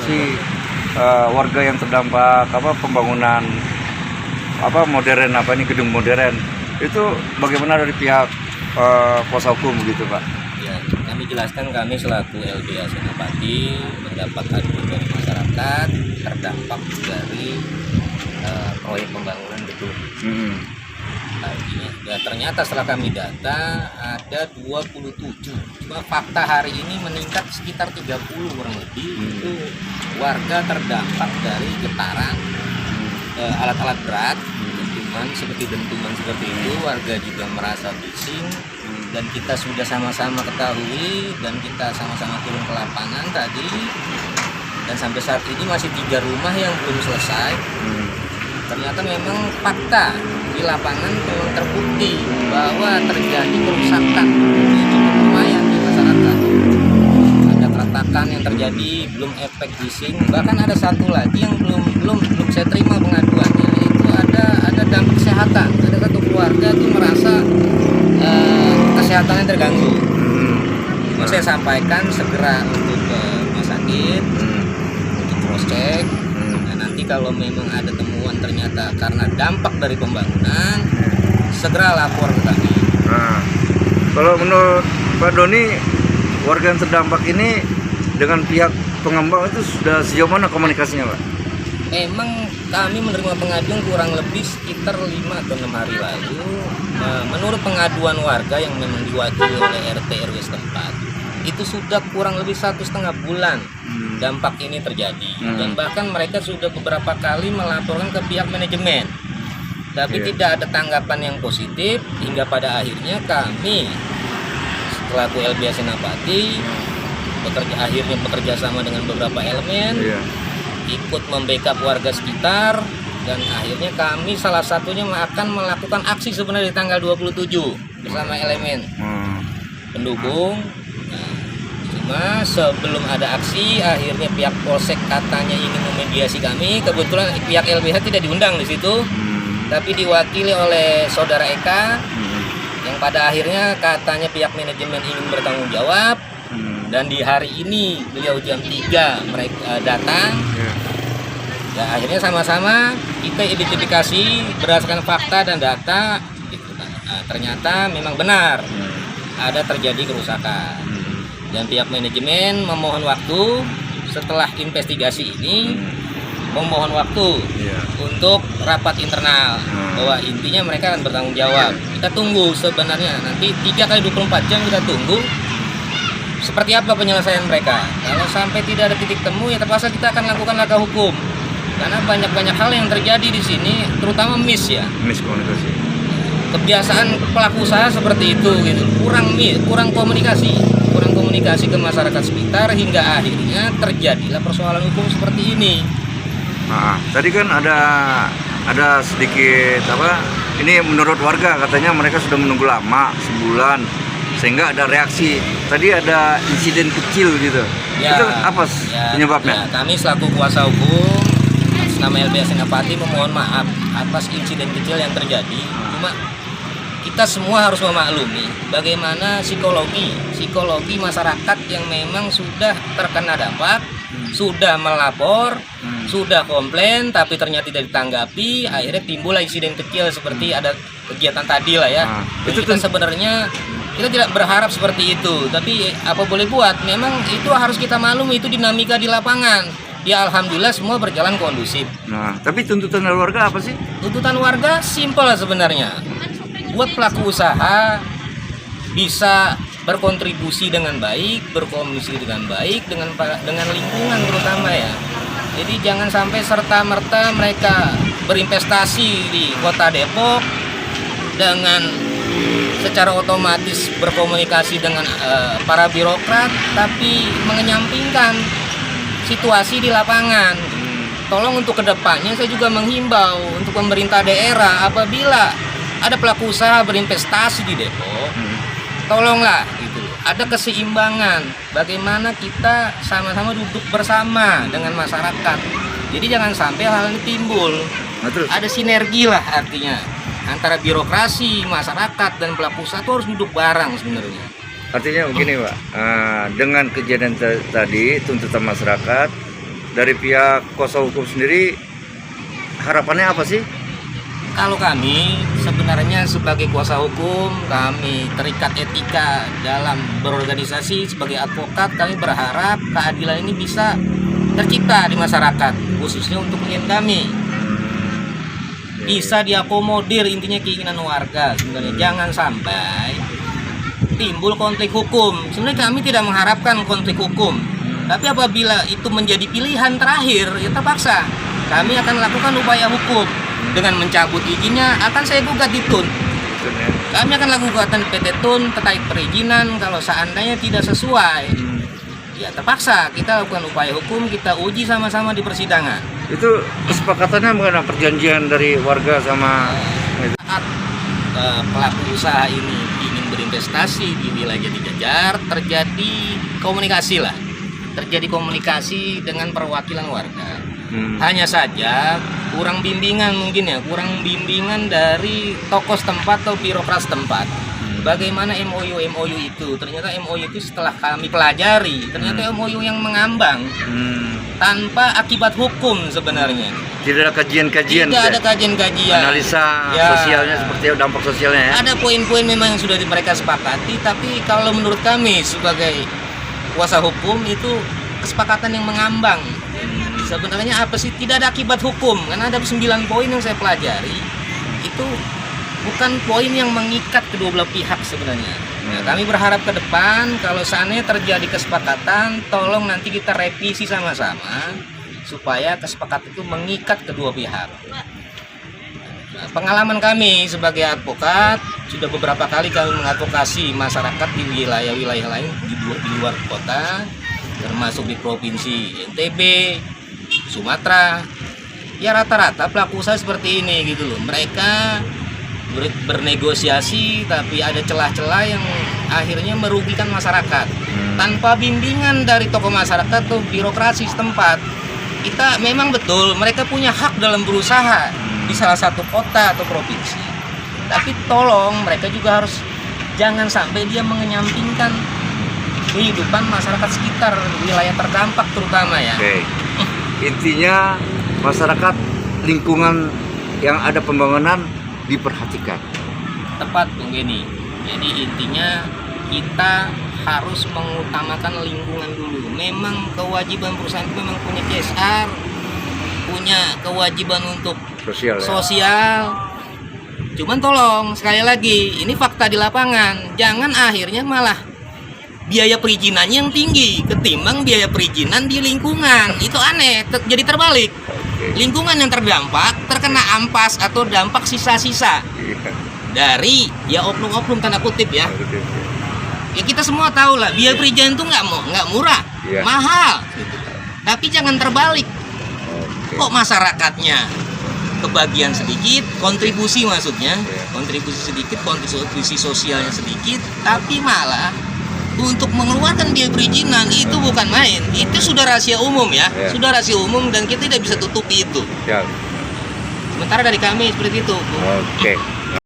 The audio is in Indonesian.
evakuasi warga yang terdampak pembangunan modern gedung modern itu bagaimana dari pihak kuasa hukum begitu Pak? Ya, kami jelaskan kami selaku LBH Senapati mendapat aduan dari masyarakat terdampak dari proyek pembangunan gedung. Ya, ternyata setelah kami data ada 27, cuma fakta hari ini meningkat sekitar 30 kurang lebih itu warga terdampak dari getaran alat-alat berat, dentuman seperti itu. Warga juga merasa bising dan kita sudah sama-sama ketahui dan kita sama-sama turun ke lapangan tadi, dan sampai saat ini masih 3 rumah yang belum selesai. Ternyata memang fakta di lapangan memang terbukti bahwa terjadi kerusakan yang cukup lumayan di masyarakat. Ada keretakan yang terjadi, belum efek bising. Bahkan ada satu lagi yang belum saya terima pengaduannya, itu ada dampak kesehatan. Ada satu keluarga itu merasa kesehatannya terganggu. Mau saya sampaikan segera untuk ke rumah sakit untuk cross check. Nanti kalau memang ada temuan ternyata karena dampak dari pembangunan, segera lapor ke kami. Nah, kalau menurut Pak Doni, warga yang terdampak ini dengan pihak pengembang itu sudah sejauh mana komunikasinya Pak? Memang kami menerima pengaduan kurang lebih sekitar 5 atau 6 hari lalu. Menurut pengaduan warga yang memang diwakili oleh RT RW setempat, itu sudah kurang lebih 1,5 bulan dampak ini terjadi. Dan bahkan mereka sudah beberapa kali melaporkan ke pihak manajemen, tapi tidak ada tanggapan yang positif, hingga pada akhirnya kami selaku LBH Senapati akhirnya bekerja sama dengan beberapa elemen, ikut membackup warga sekitar, dan akhirnya kami salah satunya akan melakukan aksi sebenarnya di tanggal 27 bersama elemen pendukung. Cuma sebelum ada aksi, akhirnya pihak Polsek katanya ingin memediasi kami. Kebetulan pihak LBH tidak diundang di situ, tapi diwakili oleh saudara Eka, yang pada akhirnya katanya pihak manajemen ingin bertanggung jawab. Dan di hari ini beliau jam 3 mereka datang. Ya, akhirnya sama-sama kita identifikasi berdasarkan fakta dan data. Ternyata memang benar ada terjadi kerusakan. Dan pihak manajemen memohon waktu setelah investigasi ini, memohon waktu untuk rapat internal, bahwa intinya mereka akan bertanggung jawab. Kita tunggu sebenarnya nanti 3x24 jam kita tunggu seperti apa penyelesaian mereka. Kalau sampai tidak ada titik temu, ya terpaksa kita akan lakukan langkah hukum, karena banyak hal yang terjadi di sini, terutama miskomunikasi. Kebiasaan pelaku usaha seperti itu gitu, kurang komunikasi ke masyarakat sekitar, hingga akhirnya terjadilah persoalan hukum seperti ini. Nah, tadi kan ada sedikit ini menurut warga katanya mereka sudah menunggu lama sebulan sehingga ada reaksi. Tadi ada insiden kecil gitu. Itu apa penyebabnya? Kami selaku kuasa hukum atas nama LBH Senapati memohon maaf atas insiden kecil yang terjadi. Cuma kita semua harus memaklumi bagaimana psikologi masyarakat yang memang sudah terkena dampak, sudah melapor, sudah komplain, tapi ternyata tidak ditanggapi. Akhirnya timbullah insiden kecil seperti ada kegiatan tadi lah ya. Itu sebenarnya kita tidak berharap seperti itu, tapi apa boleh buat, memang itu harus kita maklumi, itu dinamika di lapangan. Ya alhamdulillah semua berjalan kondusif. Nah, tapi tuntutan dari warga apa sih? Tuntutan warga simpel sebenarnya. Buat pelaku usaha bisa berkontribusi dengan baik, berkomunikasi dengan baik dengan lingkungan terutama ya. Jadi jangan sampai serta-merta mereka berinvestasi di Kota Depok dengan secara otomatis berkomunikasi dengan para birokrat, tapi mengenyampingkan situasi di lapangan. Tolong untuk kedepannya saya juga menghimbau untuk pemerintah daerah, apabila ada pelaku usaha berinvestasi di Depok, tolonglah gitu, ada keseimbangan. Bagaimana kita sama-sama duduk bersama dengan masyarakat. Jadi jangan sampai hal ini timbul. Ada sinergi lah artinya antara birokrasi, masyarakat dan pelaku usaha itu harus duduk bareng sebenarnya. Artinya begini Pak, dengan kejadian tadi tuntutan masyarakat, dari pihak kuasa hukum sendiri harapannya apa sih? Kalau kami sebenarnya sebagai kuasa hukum, kami terikat etika dalam berorganisasi sebagai advokat, kami berharap keadilan ini bisa tercipta di masyarakat, khususnya untuk klien kami. Bisa diakomodir, intinya keinginan warga sebenarnya. Jangan sampai timbul konflik hukum. Sebenarnya kami tidak mengharapkan konflik hukum, tapi apabila itu menjadi pilihan terakhir, ya terpaksa kami akan lakukan upaya hukum. Dengan mencabut izinnya akan saya gugat di TUN. Kami akan lakukan gugatan PT TUN terkait perizinan kalau seandainya tidak sesuai. Ya terpaksa kita lakukan upaya hukum, kita uji sama-sama di persidangan. Itu kesepakatannya mengenai perjanjian dari warga sama Saat pelaku usaha ini ingin berinvestasi di wilayah Jajar, terjadi komunikasi lah. Terjadi komunikasi dengan perwakilan warga. Hanya saja kurang bimbingan mungkin ya, kurang bimbingan dari tokoh setempat atau birokrat setempat. Bagaimana MOU itu? Ternyata MOU itu setelah kami pelajari, ternyata MOU yang mengambang tanpa akibat hukum sebenarnya. Tidak ada kajian-kajian. Tidak ada kajian-kajian. Analisa sosialnya seperti dampak sosialnya ya. Ada poin-poin memang yang sudah mereka sepakati, tapi kalau menurut kami sebagai kuasa hukum itu kesepakatan yang mengambang. Sebenarnya apa sih? Tidak ada akibat hukum. Karena ada 9 poin yang saya pelajari. Itu bukan poin yang mengikat kedua belah pihak sebenarnya. Nah, kami berharap ke depan kalau seandainya terjadi kesepakatan, tolong nanti kita revisi sama-sama supaya kesepakatan itu mengikat kedua pihak. Nah, pengalaman kami sebagai advokat sudah beberapa kali kami mengadvokasi masyarakat di wilayah-wilayah lain di luar kota, termasuk di provinsi NTB, Sumatera. Ya rata-rata pelaku usaha seperti ini gitu loh. Mereka bernegosiasi tapi ada celah-celah yang akhirnya merugikan masyarakat tanpa bimbingan dari tokoh masyarakat atau birokrasi setempat. Kita memang betul mereka punya hak dalam berusaha di salah satu kota atau provinsi, tapi tolong mereka juga harus jangan sampai dia mengenyampingkan kehidupan masyarakat sekitar wilayah terdampak terutama ya. Oke. Intinya masyarakat lingkungan yang ada pembangunan diperhatikan. Tepat Bung Geni. Jadi intinya kita harus mengutamakan lingkungan dulu. Memang kewajiban perusahaan itu memang punya CSR, punya kewajiban untuk sosial. Cuman tolong sekali lagi, ini fakta di lapangan. Jangan akhirnya malah biaya perizinannya yang tinggi ketimbang biaya perizinan di lingkungan. Itu aneh, jadi terbalik. Lingkungan yang terdampak terkena ampas atau dampak sisa-sisa dari ya oknum-oknum tanda kutip ya. Ya kita semua tahu lah biaya perizinan itu nggak murah, mahal. Gitu. Tapi jangan terbalik. Kok masyarakatnya kebagian sedikit, kontribusi maksudnya, kontribusi sedikit, kontribusi sosialnya sedikit, tapi malah untuk mengeluarkan biaya perizinan itu bukan main. Itu sudah rahasia umum ya. Sudah rahasia umum dan kita tidak bisa tutupi itu. Sementara dari kami seperti itu. Oke.